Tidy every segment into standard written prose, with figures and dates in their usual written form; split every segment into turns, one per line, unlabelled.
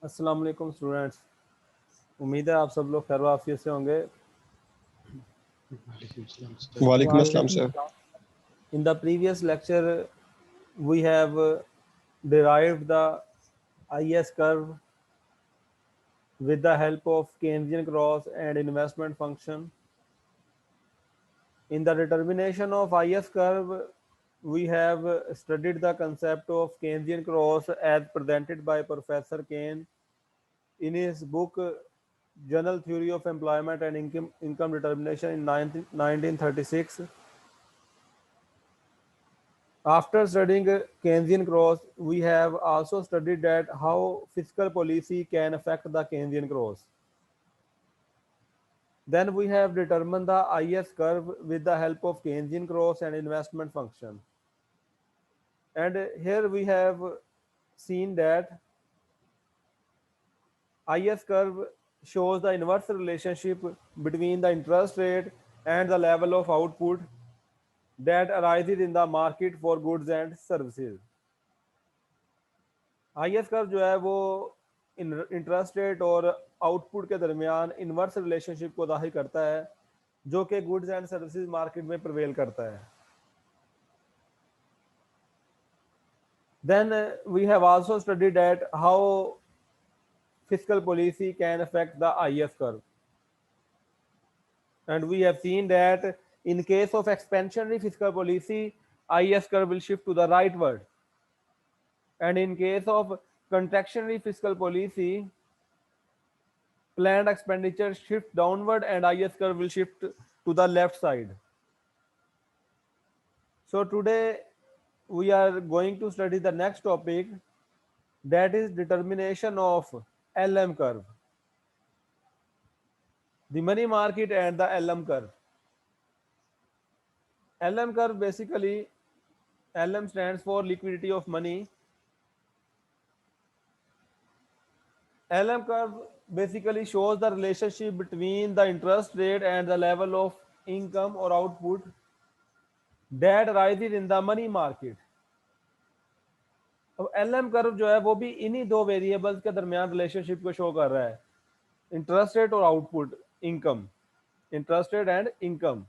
अस्सलाम वालेकुम स्टूडेंट्स। उम्मीद है आप सब लोग खैर आफियत से होंगे।
वालेकुम अस्सलाम sir.
In the previous lecture, we have derived the IS curve with the help of Keynesian cross and investment function. In the determination of IS curve, we have studied the concept of Keynesian cross as presented by Professor Keynes in his book General Theory of Employment and Income Determination in 1936. After studying Keynesian cross, we have also studied that how fiscal policy can affect the Keynesian cross. Then we have determined the IS curve with the help of Keynesian cross and investment function. And here we have seen that IS curve shows the inverse relationship between the interest rate and the level of output that arises in the market for goods and services. IS curve जो है वो interest rate और output के दरमियान inverse relationship को जाहिर करता है जो कि गुड्स एंड सर्विसेज मार्केट में प्रिवेल करता है. Then we have also studied at how fiscal policy can affect the IS curve. And we have seen that in case of expansionary fiscal policy, IS curve will shift to the rightward. And in case of contractionary fiscal policy, planned expenditure shift downward and IS curve will shift to the left side. So today we are going to study the next topic, that is determination of LM curve, the money market and the LM curve. LM curve basically, LM stands for liquidity of money. LM curve basically shows the relationship between the interest rate and the level of income or output that arises in the money market. अब L M curve जो है वो भी इन्हीं दो variables के दरमियान relationship को शो कर रहा है, इंटरेस्ट रेट और output income, interest rate and income.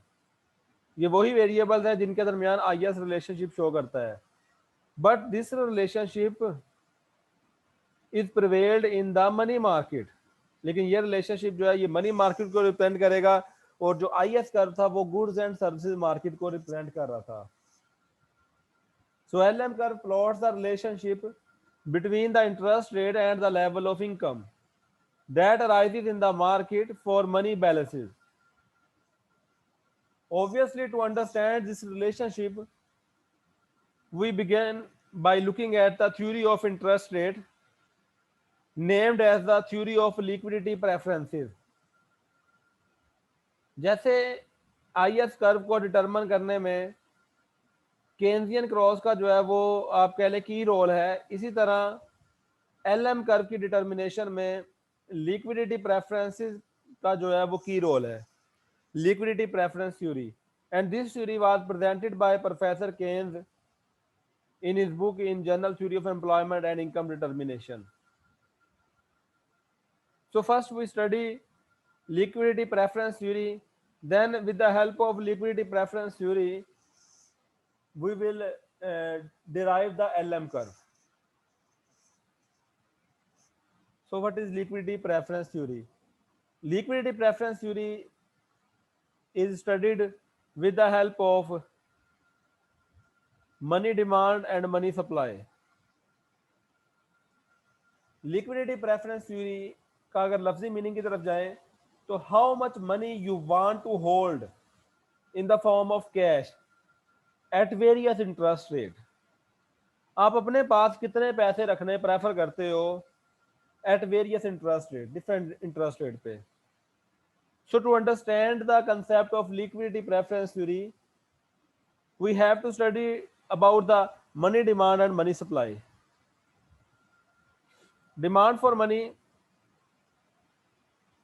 ये वही वेरिएबल्स हैं जिनके दरमियान आई एस रिलेशनशिप शो करता है. But this relationship is prevailed in the money market. लेकिन ये रिलेशनशिप जो है ये मनी मार्केट को रिप्रेजेंट करेगा और जो आई एस कर्व था वो गुड्स एंड सर्विसेज मार्केट को रिप्रेजेंट कर रहा था. So LM curve plots the relationship between the interest rate and the level of income that arises in the market for money balances. Obviously, to understand this relationship, we begin by looking at the theory of interest rate, named as the theory of liquidity preferences. जैसे IS curve को determine करने में Keynesian cross का जो है वो आप कह लें की रोल है, इसी तरह LM कर्व की डिटर्मिनेशन में लिक्विडिटी प्रेफरेंसेस का जो है वो की रोल है, liquidity preference theory. And this theory was presented by professor Keynes in his book in General Theory of Employment and Income Determination. So first we study liquidity preference theory, then with the help of liquidity preference theory we will derive the LM curve. So what is liquidity preference theory? Liquidity preference theory is studied with the help of money demand and money supply. Liquidity preference theory का अगर लफ्जी meaning की तरफ जाएं तो how much money you want to hold in the form of cash at various interest rate. आप अपने पास कितने पैसे रखने प्रेफर करते हो at various interest rate, different interest rate पे. So to understand the concept of liquidity preference theory we have to study about the money demand and money supply. Demand for money,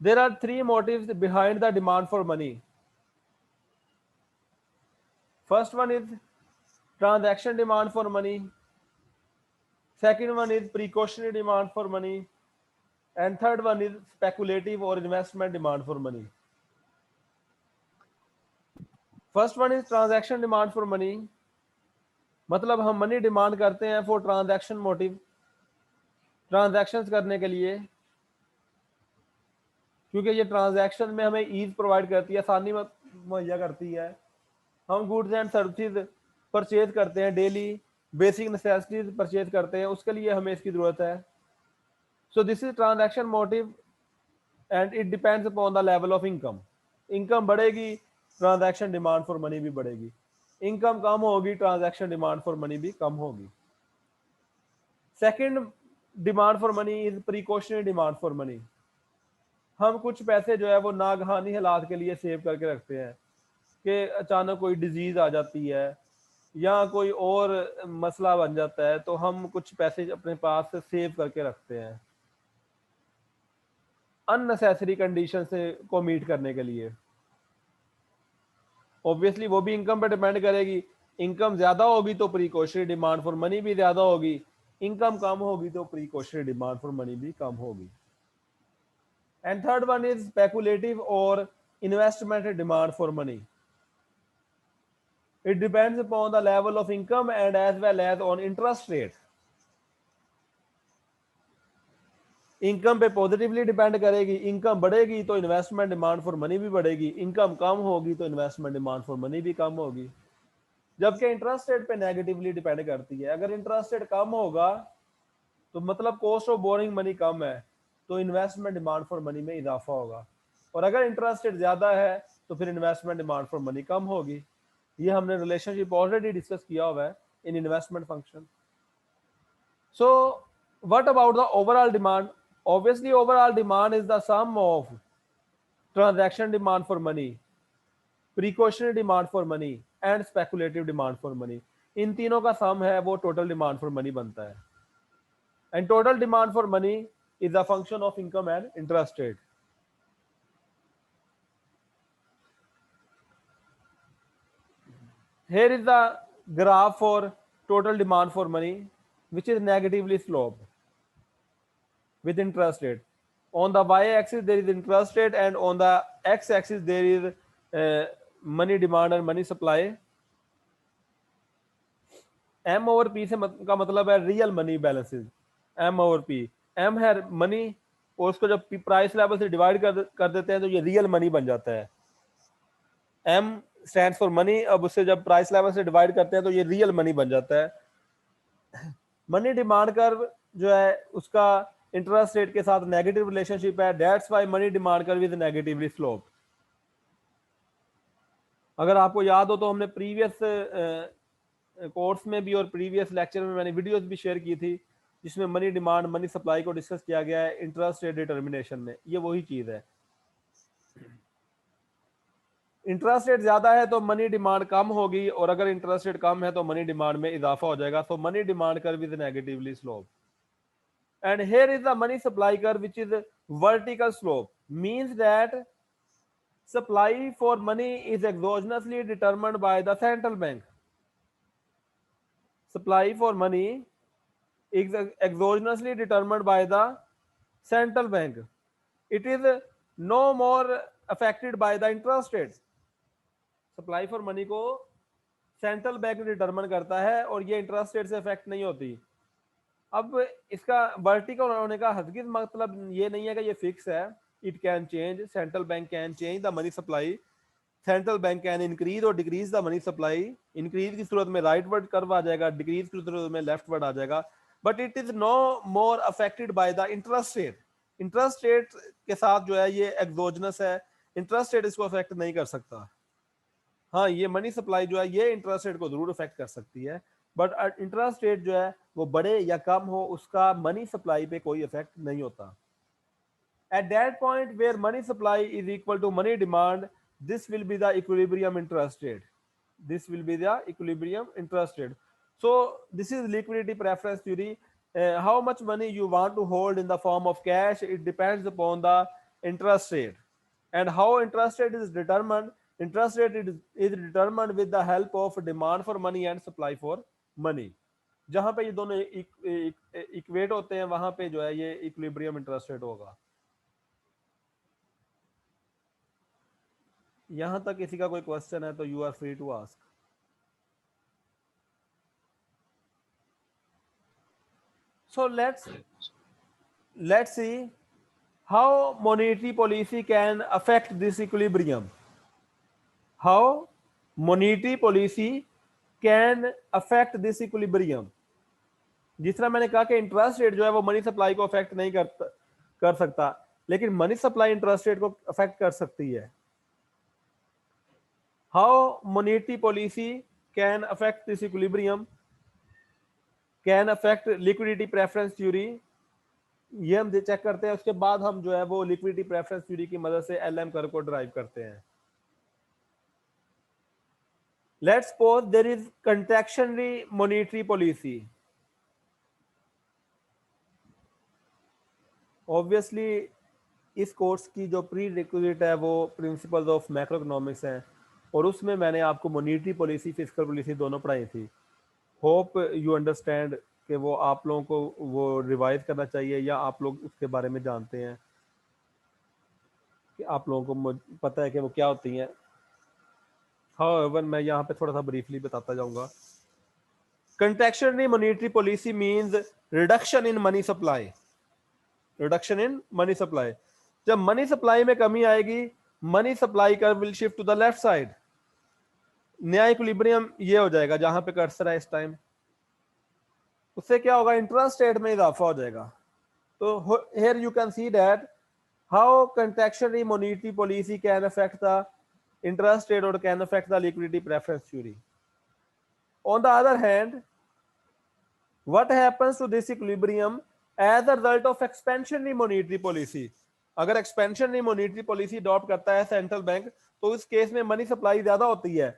there are three motives behind the demand for money. First one is transaction demand for money, second one is precautionary demand for money, and third one is speculative or investment demand for money. First one is transaction demand for money, मतलब हम money demand करते हैं for transaction motive, transactions करने के लिए, क्योंकि ये transaction में हमें ईज प्रोवाइड करती है, आसानी मुहैया करती है। हम गुड्स एंड सर्विसेज परचेज करते हैं, डेली बेसिक नेसेसिटीज परचेज करते हैं, उसके लिए हमें इसकी जरूरत है। So this is transaction motive and it depends upon the level of income. Income बढ़ेगी, ट्रांजैक्शन डिमांड फॉर मनी भी बढ़ेगी। इनकम कम होगी, ट्रांजैक्शन डिमांड फॉर मनी भी कम होगी। Second demand for money is precautionary demand for money. हम कुछ पैसे जो है वो नागहानी हालात के लिए सेव करके रखते हैं कि अचानक कोई डिजीज आ जाती है या कोई और मसला बन जाता है, तो हम कुछ पैसे अपने पास से सेव करके रखते हैं अननेसेसरी कंडीशन से को मीट करने के लिए। ऑब्वियसली वो भी इनकम पे डिपेंड करेगी। इनकम ज्यादा होगी तो प्रिकॉशनरी डिमांड फॉर मनी भी ज्यादा होगी, इनकम कम होगी तो प्रिकॉशनरी डिमांड फॉर मनी भी कम होगी। And third one is speculative और investment demand for money. It depends upon the level of income and as well as on interest rate. Income पे पॉजिटिवली डिपेंड करेगी, income बढ़ेगी तो investment demand for money भी बढ़ेगी, income कम होगी तो investment demand for money भी कम होगी। जबकि इंटरेस्ट रेट पे नेगेटिवली डिपेंड करती है। अगर इंटरेस्ट रेट कम होगा तो मतलब कॉस्ट ऑफ बोरिंग मनी कम है, तो इन्वेस्टमेंट डिमांड फॉर मनी में इजाफा होगा, और अगर इंटरेस्ट रेट ज्यादा है तो फिर इन्वेस्टमेंट डिमांड फॉर मनी कम होगी। ये हमने रिलेशनशिप ऑलरेडी डिस्कस किया हुआ है in investment function. So what about the overall demand? Obviously overall demand is the sum of transaction demand for money, precautionary demand for money and speculative demand for money. इन तीनों का सम है वो total demand for money बनता है। And total demand for money is a function of income and interest rate. Here is the graph for total demand for money, which is negatively sloped with interest rate. On the y-axis there is interest rate, and on the x-axis there is money demand and money supply. M over P से का मतलब है real money balances. M over P, M है money, और उसको जब price level से divide कर देते हैं तो ये रियल मनी बन जाता है। M स्टैंड्स फॉर मनी, अब उससे जब प्राइस लेवल से डिवाइड करते हैं तो ये रियल मनी बन जाता है। मनी डिमांड कर्व जो है उसका इंटरेस्ट रेट के साथ नेगेटिव रिलेशनशिप है, that's why money demand curve is negatively sloped. अगर आपको याद हो तो हमने प्रीवियस कोर्स में भी और प्रीवियस लेक्चर में मैंने वीडियोस भी शेयर की थी जिसमें मनी डिमांड मनी सप्लाई को डिस्कस किया गया है इंटरेस्ट रेट डिटर्मिनेशन में। ये वही चीज है। इंटरेस्ट रेट ज्यादा है तो मनी डिमांड कम होगी, और अगर इंटरेस्ट रेट कम है तो मनी डिमांड में इजाफा हो जाएगा। So money demand curve is negatively slope. And here is the money supply curve which is vertical slope, means that supply for money is exogenously determined by the central bank. Supply for money is exogenously determined by the central bank. It is no more affected by the interest rates. Supply for money को central bank determine करता है और ये interest rate से affect नहीं होती। अब इसका वर्टिकल होने का हकीकत मतलब ये नहीं है कि ये फिक्स है, it can change. Central bank can change the money supply, central bank can increase और decrease the money supply. Increase की सूरत में राइट वर्ड कर्व आ जाएगा, डिक्रीज की सूरत में लेफ्ट वर्ड आ जाएगा, but it is no more affected by the interest rate. Interest rate के साथ जो है ये एक्सोजनस है, इंटरेस्ट रेट इसको अफेक्ट नहीं कर सकता। हाँ, ये मनी सप्लाई जो है ये इंटरेस्ट रेट को जरूर अफेक्ट कर सकती है, बट इंटरेस्ट रेट जो है वो बढ़े या कम हो उसका मनी सप्लाई पे कोई इफेक्ट नहीं होता। At that point where money supply is equal to money demand, this will be the equilibrium interest rate. This will be the equilibrium interest rate. So this is liquidity preference theory. How much money you want to hold in the form of cash, it depends upon the interest rate. And how interest rate is determined? Interest rate is determined with the help of demand for money and supply for money. जहां पे ये दोनों equate होते हैं वहां पे जो है ये इक्विलिब्रियम इंटरेस्ट रेट होगा। यहां तक किसी का कोई क्वेश्चन है तो you are free to ask. So let's see how monetary policy can affect this equilibrium. How monetary policy can affect this equilibrium. जिस तरह मैंने कहा कि इंटरेस्ट रेट जो है वो मनी सप्लाई को अफेक्ट नहीं कर सकता, लेकिन मनी सप्लाई इंटरेस्ट रेट को अफेक्ट कर सकती है। How monetary policy can affect this equilibrium, can affect liquidity preference theory, ये हम चेक करते हैं। उसके बाद हम जो है वो लिक्विडिटी प्रेफरेंस थ्योरी की मदद से एलएम कर्व को ड्राइव करते हैं। Let's suppose there is contractionary monetary policy. Obviously इस कोर्स की जो प्री रिक्विजिट है वो प्रिंसिपल्स ऑफ मैक्रो इकोनॉमिक्स है, और उसमें मैंने आपको मॉनेटरी पॉलिसी फिस्कल पॉलिसी दोनों पढ़ाई थी। होप यू अंडरस्टैंड कि वो आप लोगों को वो रिवाइज करना चाहिए, या आप लोग उसके बारे में जानते हैं कि आप लोगों को पता है कि वो क्या होती हैं। हाउएवर मैं यहाँ पे थोड़ा सा ब्रीफली बताता जाऊंगा। Contractionary monetary policy means reduction in money supply. Reduction in money supply, जब मनी सप्लाई में कमी आएगी money supply curve will shift to the left side. नया इक्विलिब्रियम ये हो जाएगा जहां पे कर्सर है इस टाइम। उससे क्या होगा, इंटरेस्ट रेट में इजाफा हो जाएगा। तो here you can see that how contractionary monetary policy can affect the interest rate or can affect the liquidity preference theory. On the other hand, what happens to this equilibrium as a result of expansionary monetary policy? अगर expansionary monetary policy adopt करता है central bank, तो इस case में money supply ज्यादा होती है।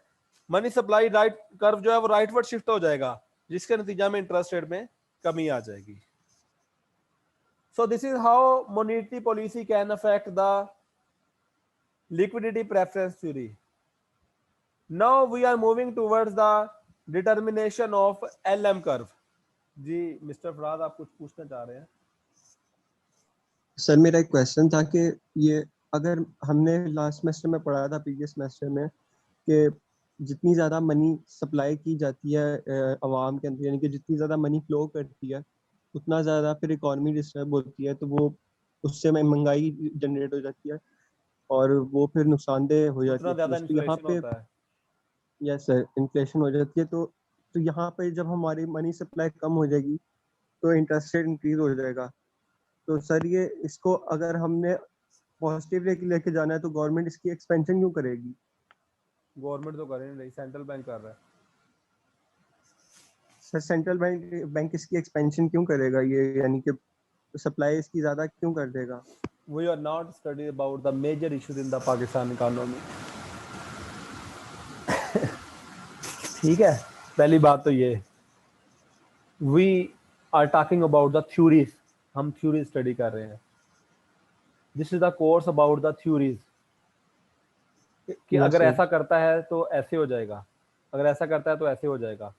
Money supply right curve जो है वो राइटवर्ड शिफ्ट हो जाएगा, जिसके नतीजा में इंटरेस्ट रेट में कमी आ जाएगी। So this is how monetary policy can affect the liquidity preference theory. Now we are moving towards the determination of LM curve. जी मिस्टर फराद आप कुछ पूछना चाह रहे हैं?
सर मेरा एक क्वेश्चन था कि ये अगर हमने लास्ट सेमेस्टर में पढ़ा था, प्रीवियस सेमेस्टर में, कि जितनी ज़्यादा मनी सप्लाई की जाती है आवाम के अंदर, यानी कि जितनी ज़्यादा मनी फ्लो करती है उतना ज़्यादा फिर इकोनॉमी डिस्टर्ब होती है, तो वो उससे महंगाई जनरेट हो जाती है और वो फिर नुकसानदेह हो जाती
उतना
है।
ज्यादा
तो यहाँ
इन्फ्लेशन
पे
होता है।
यस सर, इन्फ्लेशन हो जाती है। तो यहाँ पे जब हमारी मनी सप्लाई कम हो जाएगी तो इंटरेस्ट रेट इंक्रीज हो जाएगा। तो सर ये इसको अगर हमने पॉजिटिव लेके जाना है तो गवर्नमेंट इसकी एक्सपेंशन क्यों करेगी?
गवर्नमेंट तो कर नहीं रही, सेंट्रल बैंक कर रहा है।
सर सेंट्रल बैंक इसकी एक्सपेंशन क्यों करेगा? ये यानी कि सप्लाई इसकी ज्यादा क्यों कर देगा?
We are not studying about the major issues in the Pakistan economy. ठीक है, पहली बात तो ये we are talking about the theories. हम थ्योरी स्टडी कर रहे हैं। This is the course about the theories. कि
Yes,
अगर
sir.
ऐसा करता है तो ऐसे हो जाएगा, अगर ऐसा करता है तो ऐसे हो जाएगा।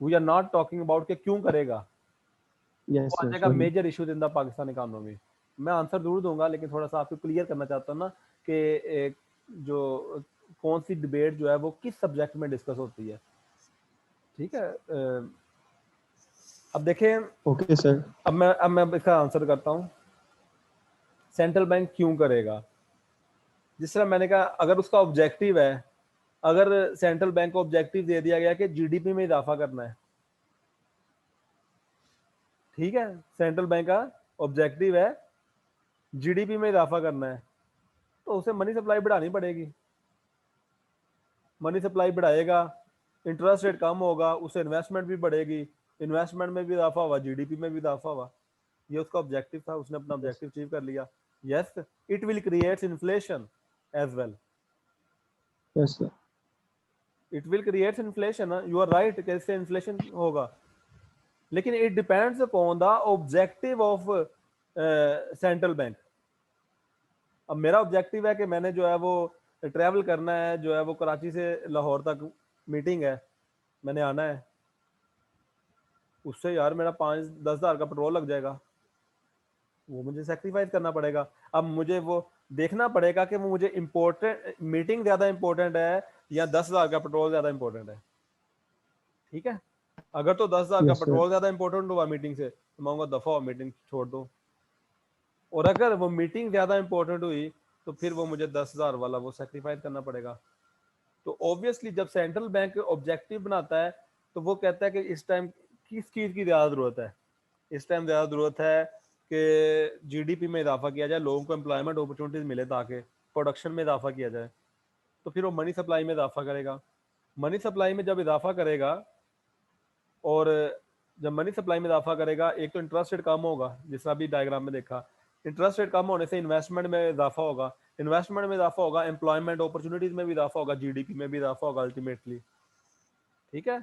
We are not talking about कि क्यों करेगा।
Yes,
वो आ
sir.
जाएगा
Sorry.
Major issues in the Pakistan economy. मैं आंसर जरूर दूंगा, लेकिन थोड़ा सा आपको क्लियर करना चाहता हूँ ना कि जो कौन सी डिबेट जो है वो किस सब्जेक्ट में डिस्कस होती है। ठीक है, अब देखें।
Okay sir.
अब मैं इसका आंसर करता हूँ। सेंट्रल बैंक क्यों करेगा? जिस तरह मैंने कहा, अगर उसका ऑब्जेक्टिव है, अगर सेंट्रल बैंक को ऑब्जेक्टिव दे दिया गया कि जीडीपी में इजाफा करना है, ठीक है, सेंट्रल बैंक का ऑब्जेक्टिव है जीडीपी में इजाफा करना है, तो उसे मनी सप्लाई बढ़ानी पड़ेगी। मनी सप्लाई बढ़ाएगा, इंटरेस्ट रेट कम होगा, उससे इन्वेस्टमेंट भी बढ़ेगी, इन्वेस्टमेंट में भी इजाफा हुआ, जीडीपी में भी इजाफा हुआ। ये उसका ऑब्जेक्टिव था, उसने अपना ऑब्जेक्टिव अचीव कर लिया। Yes, it will create inflation as well.
Yes, sir.
It will create inflation, you are right, कैसे इन्फ्लेशन होगा, लेकिन it depends upon the objective of central bank. अब मेरा ऑब्जेक्टिव है कि मैंने जो है वो ट्रैवल करना है, जो है वो कराची से लाहौर तक मीटिंग है, मैंने आना है, उससे यार मेरा 5-10 हज़ार का पेट्रोल लग जाएगा, वो मुझे सेक्रीफाइस करना पड़ेगा। अब मुझे वो देखना पड़ेगा कि वो मुझे इम्पोर्टेंट मीटिंग ज़्यादा इंपॉर्टेंट है या 10 हज़ार का पेट्रोल ज़्यादा इंपॉर्टेंट है। ठीक है, अगर तो 10 हज़ार का
यस सर।
पेट्रोल ज़्यादा इंपॉर्टेंट हुआ मीटिंग से, तो मैं कहूँगा दफ़ा हो, मीटिंग छोड़ दो। और अगर वो मीटिंग ज़्यादा इंपॉर्टेंट हुई तो फिर वो मुझे 10 हज़ार वाला वो सेक्रीफाइस करना पड़ेगा। तो ऑब्वियसली जब सेंट्रल बैंक ऑब्जेक्टिव बनाता है तो वो कहता है कि इस टाइम किस चीज़ की ज़्यादा ज़रूरत है। इस टाइम ज़्यादा ज़रूरत है कि जीडीपी में इजाफा किया जाए, लोगों को एम्प्लॉयमेंट अपॉर्चुनिटीज़ मिले ताकि प्रोडक्शन में इजाफा किया जाए, तो फिर वो मनी सप्लाई में इजाफा करेगा। मनी सप्लाई में जब इजाफा करेगा, और जब मनी सप्लाई में इजाफा करेगा, एक तो इंटरेस्ट रेट कम होगा, जिस अभी डायग्राम में देखा, इंटरेस्ट रेट कम होने से इन्वेस्टमेंट में इजाफा होगा, इन्वेस्टमेंट में इजाफा होगा, एम्प्लॉयमेंट अपॉर्चुनिटीज में भी इजाफा होगा, जीडीपी में भी इजाफा होगा अल्टीमेटली। ठीक है,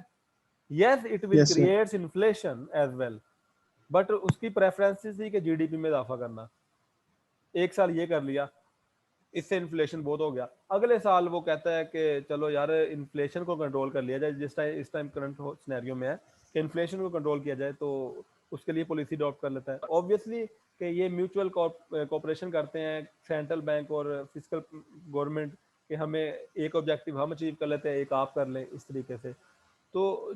yes it will
yes sir.
Creates inflation as well, but उसकी प्रेफरेंसेस थी कि जीडीपी में इजाफा करना। एक साल ये कर लिया, इससे इन्फ्लेशन बहुत हो गया, अगले साल वो कहता है कि चलो यार इन्फ्लेशन को कंट्रोल कर लिया जाए, जिस टाइम इस टाइम करंट सिनेरियो में है कि इन्फ्लेशन को कंट्रोल किया जाए, तो उसके लिए पॉलिसी अडॉप्ट कर लेता है। ऑब्वियसली कि ये म्यूचुअल कोऑपरेशन करते हैं सेंट्रल बैंक और फिजिकल गवर्नमेंट, कि हमें एक ऑब्जेक्टिव हम अचीव कर लेते हैं, एक आप कर लें, इस तरीके से। तो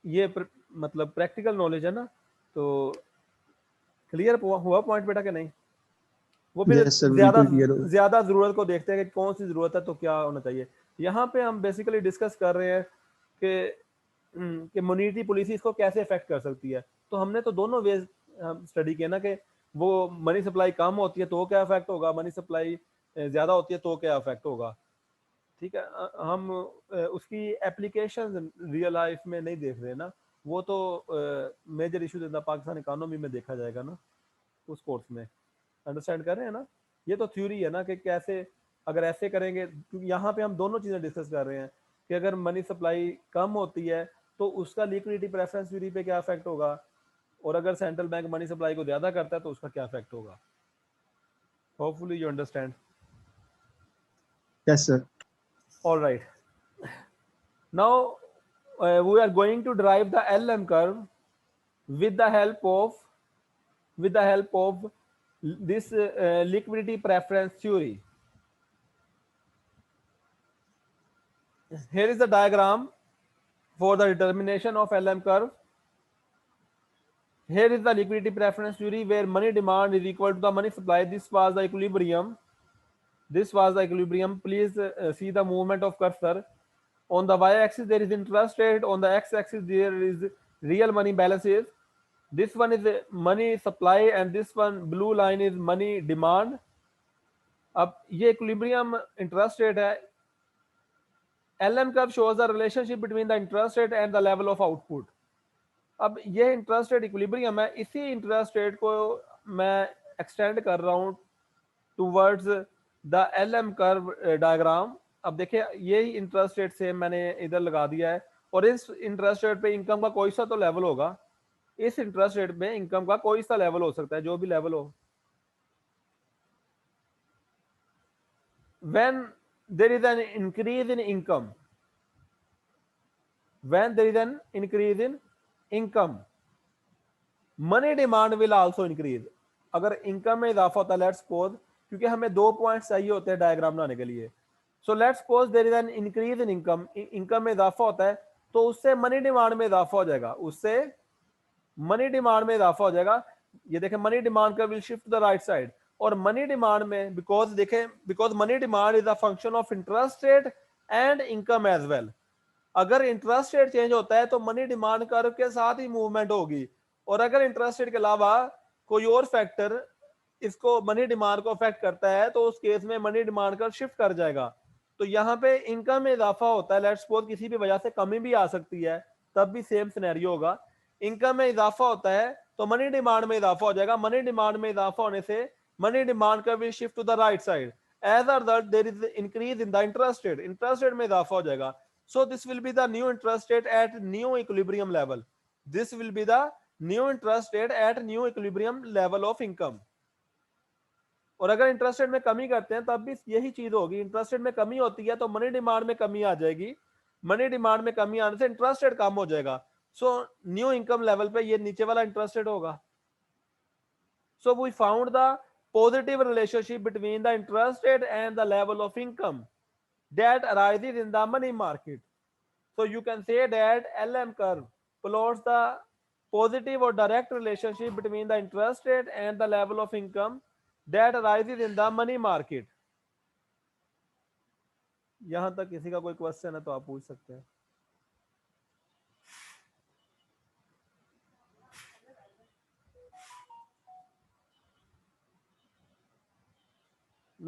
ये मतलब प्रैक्टिकल नॉलेज है ना, तो क्लियर हुआ पॉइंट बेटा कि नहीं? वो फिर
यस सर,
ज्यादा
बिल्कुल क्लियर हो।
ज्यादा जरूरत को देखते हैं कि कौन सी जरूरत है तो क्या होना चाहिए। यहाँ पे हम बेसिकली डिस्कस कर रहे हैं कि मॉनेटरी पॉलिसी इसको कैसे अफेक्ट कर सकती है। तो हमने तो दोनों वेज स्टडी किया ना, कि वो मनी सप्लाई कम होती है तो क्या इफेक्ट होगा, मनी सप्लाई ज्यादा होती है तो क्या इफेक्ट होगा। ठीक है, हम उसकी एप्लीकेशन रियल लाइफ में नहीं देख रहे ना, वो तो मेजर इशू पाकिस्तान इकोनॉमी में देखा जाएगा ना उस कोर्स में। अंडरस्टैंड कर रहे हैं ना? ये तो थ्योरी है ना कि कैसे अगर ऐसे करेंगे, क्योंकि यहाँ पे हम दोनों चीजें डिस्कस कर रहे हैं कि अगर मनी सप्लाई कम होती है तो उसका लिक्विडिटी प्रेफरेंस थ्योरी पे क्या इफेक्ट होगा, और अगर सेंट्रल बैंक मनी सप्लाई को ज्यादा करता है तो उसका क्या इफेक्ट होगा। Hopefully you understand.
Yes sir.
Alright, now we are going to derive the LM curve with the help of this liquidity preference theory. Here is the diagram for the determination of LM curve. Here is the liquidity preference theory where money demand is equal to the money supply. This was the equilibrium. Please see the movement of cursor. On the y-axis there is interest rate. On the x-axis there is real money balances. This one is money supply and this one blue line is money demand. अब ये equilibrium interest rate है। LM curve shows the relationship between the interest rate and the level of output. अब ये interest rate equilibrium है, इसी interest rate को मैं extend कर रहा हूँ towards the LM curve diagram. अब देखिए यही इंटरेस्ट रेट से मैंने इधर लगा दिया है, और इस इंटरेस्ट रेट पे इनकम का कोई सा तो लेवल होगा, इस इंटरेस्ट रेट में इनकम का कोई सा लेवल हो सकता है, जो भी लेवल हो। when there is an increase in income, money demand will also increase. अगर इनकम में इजाफा होता है, लेट्स सपोज, क्योंकि हमें 2 पॉइंट्स चाहिए होते हैं डायग्राम बनाने के लिए, so let's suppose there is an increase in income, income में इजाफा होता है तो उससे मनी डिमांड में इजाफा हो जाएगा, ये देखें मनी डिमांड का will shift the right side, और मनी डिमांड में because money demand is a function of interest rate and income as well. अगर इंटरेस्ट रेट चेंज होता है तो मनी डिमांड कर्व के साथ ही मूवमेंट होगी, और अगर इंटरेस्ट रेट के अलावा कोई और फैक्टर इसको मनी डिमांड को अफेक्ट करता है तो उस केस में मनी डिमांड कर्व शिफ्ट कर जाएगा। तो यहाँ पे इनकम में इजाफा होता है, लेट्स सपोज किसी भी वजह से कमी भी आ सकती है, तब भी सेम सिनेरियो होगा। इनकम में इजाफा होता है तो मनी डिमांड में इजाफा हो जाएगा, मनी डिमांड में इजाफा होने से money demand curve will shift to the right side, as a result there is increase in the interest rate में इजाफा हो जाएगा। So this will be the new interest rate at new equilibrium level. This will be the new interest rate at new equilibrium level of income. और अगर interest rate में कमी करते हैं तब भी यही चीज होगी, इंटरेस्ट रेट में कमी होती है तो मनी डिमांड में कमी आ जाएगी, मनी डिमांड में कमी आने से इंटरेस्ट रेट कम हो जाएगा, सो न्यू इनकम लेवल पे ये नीचे वाला इंटरेस्ट रेट होगा. So we found the positive relationship between the interest rate and the level of income that arises in the money market. So you can say that LM curve plots the positive or direct relationship between the interest rate and the level of income that arises in the money market. यहां तक किसी का कोई question है तो आप पूछ सकते हैं.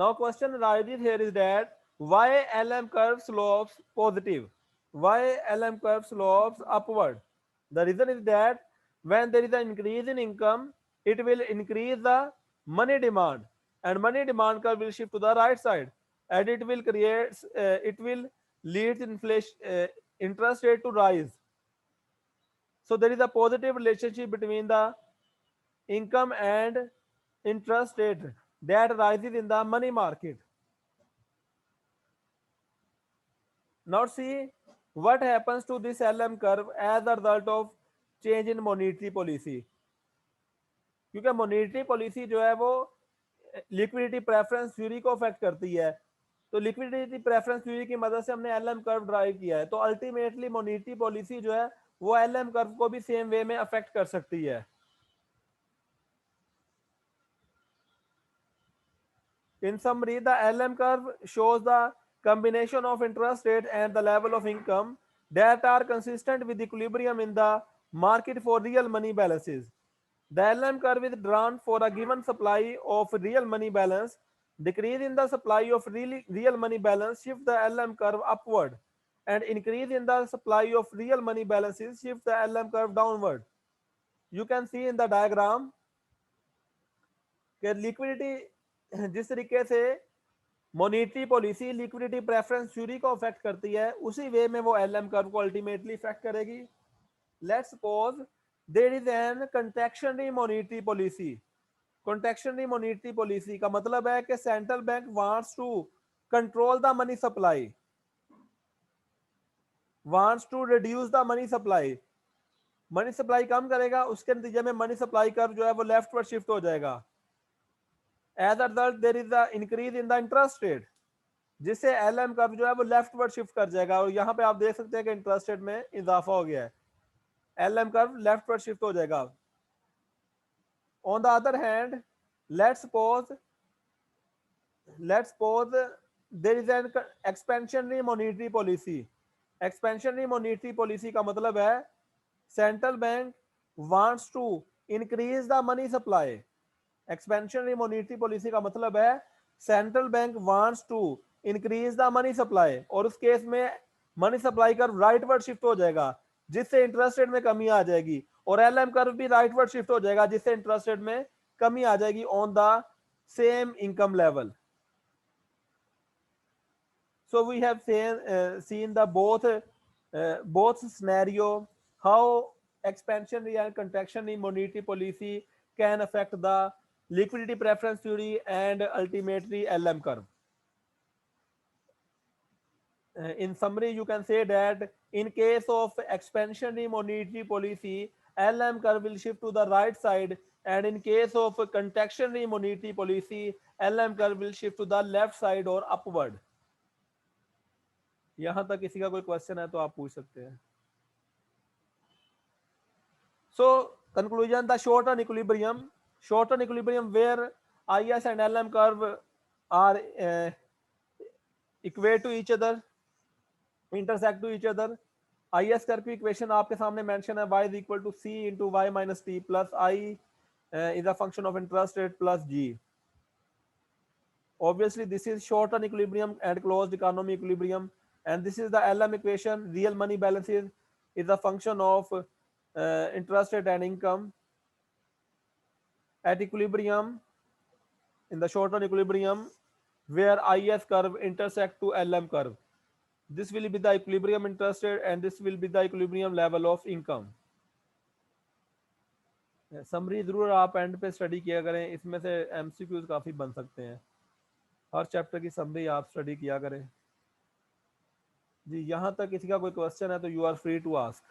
Now question arises here is that why LM curve slopes positive? Why LM curve slopes upward? The reason is that when there is an increase in income, it will increase the money demand, and money demand curve will shift to the right side, and it will lead inflation, interest rate to rise. So there is a positive relationship between the income and interest rate that rises in the money market. Now see what happens to this LM curve as a result of change in monetary policy. क्योंकि monetary policy जो है वो liquidity preference theory को affect करती है, तो liquidity preference theory की मदद से हमने एलएम कर्व ड्राइव किया है. तो अल्टीमेटली मॉनेटरी पॉलिसी जो है वो एलएम कर्व को भी सेम वे में अफेक्ट कर सकती है. In summary, the LM curve shows the combination of interest rate and the level of income that are consistent with equilibrium in the market for real money balances. The LM curve is drawn for a given supply of real money balance. Decrease in the supply of real money balance shift the LM curve upward, and increase in the supply of real money balances shift the LM curve downward. You can see in the diagram कि liquidity जिस तरीके से monetary policy liquidity preference theory को affect करती है, उसी way में वो एलएम कर्व को अल्टीमेटली इफेक्ट करेगी. Let's suppose there is an contractionary monetary policy. Contractionary monetary policy का मतलब है कि central bank wants to control the money supply, wants to reduce the money supply. Money supply कम करेगा, उसके नतीजे में मनी सप्लाई कर्व जो है वो लेफ्टवर्ड शिफ्ट हो जाएगा. As a result, there is a increase in the interest rate, जिससे एलएम कर्व जो है वो लेफ्टवर्ड शिफ्ट कर जाएगा. और यहाँ पे आप देख सकते हैं कि इंटरेस्ट रेट में इजाफा हो गया है, एलएम कर्व लेफ्टवर्ड शिफ्ट हो जाएगा. On the other hand, let's suppose there is an expansionary monetary policy. Expansionary monetary policy का मतलब है central bank wants to increase the money supply. Expansionary monetary policy का मतलब है central bank wants to increase the money supply, और उस case में money supply curve rightward shift हो जाएगा, जिससे इंटरेस्ट रेट में कमी आ जाएगी, और एलएम कर्व भी राइटवर्ड शिफ्ट हो जाएगा, जिससे इंटरेस्ट रेट में कमी आ जाएगी on the same income level. So we have seen the both scenario how expansionary and contractionary monetary policy can affect the liquidity preference theory and ultimately LM curve. In summary, you can say that in case of expansionary monetary policy, LM curve will shift to the right side, and in case of contractionary monetary policy, LM curve will shift to the left side or upward. यहां तक किसी का कोई question है तो आप पूछ सकते हैं. So conclusion, the short run equilibrium where IS and LM curve are equate to each other, intersect to each other. IS curve की इक्वेशन आपके सामने मेंशन है, y is equal to c into y minus t plus I is a function of interest rate plus g. Obviously this is short run equilibrium and closed economy equilibrium, and this is the LM equation. Real money balances is a function of interest rate and income. At equilibrium, in the short run equilibrium where IS curve intersect to LM curve, this will be the equilibrium interest rate and this will be the equilibrium level of income. Summary जरूर आप and पे study किया करें, इसमें से MCQs काफी बन सकते हैं. हर चैप्टर की समरी आप स्टडी किया करें. जी, यहाँ तक किसी का कोई क्वेश्चन है तो you are free to ask.